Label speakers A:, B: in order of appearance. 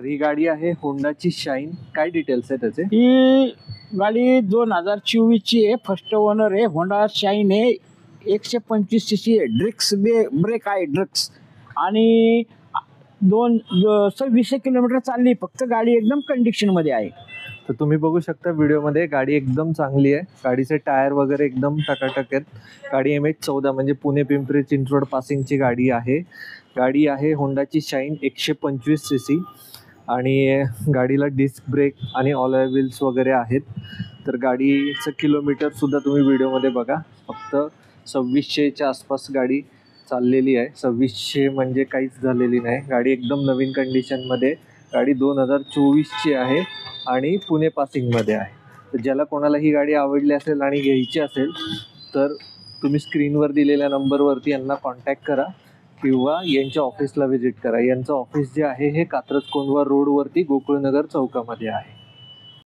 A: तर ही गाडी आहे होंडाची शाईन. काय डिटेल्स आहे त्याचे?
B: ही गाडी 2024 ची आहे. फर्स्ट ओनर आहे. होंडा शाईन आहे. 125 सीसी ड्रिक्स ब्रेक आहे ड्रिक्स आणि 26 किलोमीटर चालली फक्त. गाडी एकदम कंडिशन मध्ये आहे.
A: तर तुम्ही बघू शकता व्हिडिओमध्ये गाडी एकदम चांगली आहे. गाडीचे टायर वगैरे एकदम टकाटक आहेत. गाडी MH14 म्हणजे पुणे पिंपरी चिंचवड पासिंगची गाडी आहे. गाडी आहे होंडाची शाईन 125 सीसी आणि गाडीला डिस्क ब्रेक आणि ऑलॉय व्हील्स वगैरे आहेत. तर गाडीचं किलोमीटर सुद्धा तुम्ही व्हिडिओमध्ये बघा. फक्त 2600च्या आसपास गाडी चाललेली आहे. 2600 म्हणजे काहीच झालेली नाही. गाडी एकदम नवीन कंडिशनमध्ये. गाडी 2024ची आहे आणि पुणे पासिंगमध्ये आहे. तर ज्याला कोणाला ही गाडी आवडली असेल आणि घ्यायची असेल तर तुम्ही स्क्रीनवर दिलेल्या नंबरवरती यांना कॉन्टॅक्ट करा किंवा यांच्या ऑफिसला व्हिजिट करा. यांचं ऑफिस जे आहे हे कात्रज कोंढवा रोडवरती गोकुळनगर चौकामध्ये आहे.